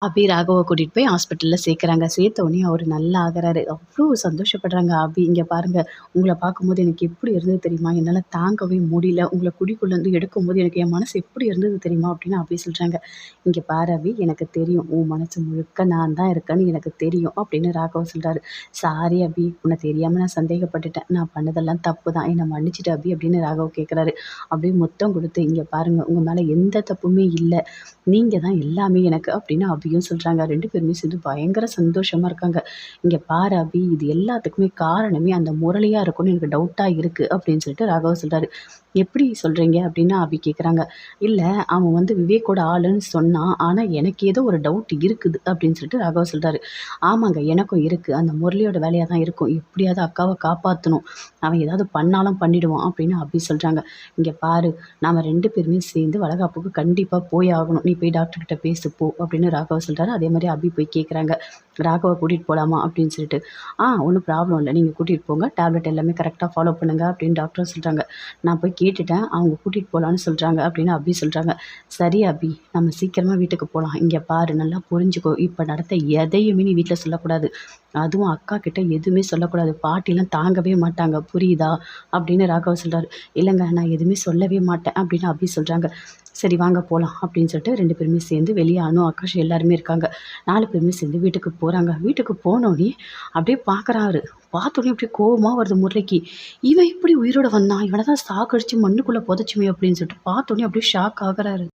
அபி ராகவ கூட்டிட்டு போய் ஹாஸ்பிட்டல்ல சேர்க்குறாங்க. சேர்த்த உடனே அவரு நல்லா ஆகுறாரு. அவ்ளோ சந்தோஷப்படுறாங்க அபி. "இங்க பாருங்க, உங்கள பார்க்கும்போது எனக்கு எப்படி இருந்தது தெரியுமா? என்னால தாங்கவே முடியல. உங்கள குழிக்குள்ளேருந்து எடுக்கும்போது எனக்கு என் மனசு எப்படி இருந்தது தெரியுமா?" அப்படின்னு அபி சொல்றாங்க. "இங்க பாரு அபி, எனக்கு தெரியும். உன் மனசு முழுக்க நான் தான் இருக்கேன்னு எனக்கு தெரியும்." அப்படின்னு ராகவ் சொல்றாரு. "சாரி அபி, உன்ன தெரியாம நான் சந்தேகப்பட்டுட்டேன். நான் பண்ணதெல்லாம் தப்பு தான். என்ன மன்னிச்சுடு அபி." அப்படின்னு ராகவ் கேட்குறாரு. அப்படியே முத்தம் குடுத்து, "இங்க பாருங்க, உங்க மேல எந்த தப்புமே இல்ல. நீங்க தான் எல்லாமே எனக்கு." அப்படின்னு அபியும் சொல்றாங்க. 2 பேருமே சேர்ந்து பயங்கர சந்தோஷமா இருக்காங்க. "இங்க பாரு அபி, இது எல்லாத்துக்குமே காரணமே அந்த முரளியா இருக்கும்னு எனக்கு டவுட்டா இருக்கு." அப்படின்னு சொல்லிட்டு ராகவ் சொல்றாரு. "எப்படி சொல்றீங்க?" அப்படின்னு அபி கேட்குறாங்க. "இல்ல, அவன் வந்து விவேக்கோட ஆளுன்னு சொன்னான். ஆனா எனக்கு ஏதோ ஒரு டவுட் இருக்குது." அப்படின்னு சொல்லிட்டு ராகவ் சொல்றாரு. "ஆமாங்க, எனக்கும் இருக்கு. அந்த முரளியோட வேலையா தான் இருக்கும். எப்படியாவது அக்காவ காப்பாத்தணும். அவன் ஏதாவது பண்ணாலும் பண்ணிடுவான்." அப்படின்னு அபி சொல்றாங்க. "இங்க பாரு, நாம 2 பேருமே சேர்ந்து வளகாப்புக்கு கண்டிப்பா போய் ஆகணும். நீ போய் டாக்டர் கிட்ட பேசு போ." அப்படின்னு ராகவ் சொல்றாரு. அதே மாரி அபி போய் கேட்குறாங்க. "ராகவ கூட்டிட்டு போலாமா?" அப்படின்னு சொல்லிட்டு. ஒண்ணும் ப்ராப்ளம் இல்ல. நீங்க கூட்டிட்டு போங்க. டேப்லெட் எல்லாமே கரெக்ட்டா ஃபாலோ பண்ணுங்க." அப்படின்னு டாக்டரும் சொல்றாங்க. "நான் போய் கேட்டுட்டேன். அவங்க கூட்டிட்டு போலான்னு சொல்றாங்க." அப்படின்னு அபி சொல்றாங்க. "சரி அபி, நம்ம சீக்கிரமா வீட்டுக்கு போலாம். இங்க பாரு, நல்லா புரிஞ்சுக்கோ. இப்ப நடந்த எதையுமே நீ வீட்ல சொல்லக்கூடாது. அதுவும் அக்கா கிட்ட எதுவுமே சொல்லக்கூடாது. பாட்டிலாம் தாங்கவே மாட்டாங்க. புரியுதா?" அப்படின்னு ராகவ் சொல்றாரு. "இல்லங்க, நான் எதுவுமே சொல்லவே மாட்டேன்." அப்படின்னு அபி சொல்றாங்க. "சரி வாங்க போலாம்." அப்படின்னு சொல்லிட்டு 2 பேருமே சேர்ந்து வெளிய அனு, ஆகாஷ் எல்லாருமே இருக்காங்க. 4 பேருமே சேர்ந்து வீட்டுக்கு போறாங்க. வீட்டுக்கு போனோனே அப்படியே பார்க்குறாரு. பார்த்தோனே அப்படியே கோவமா வருது முரளிக்கு. "இவன் எப்படி உயிரோட வந்தான்? இவன தான் சாகடிச்சு மண்ணுக்குள்ள புதைச்சுமே." அப்படின்னு சொல்லிட்டு பார்த்தோனே அப்படியே ஷாக் ஆகுறாரு.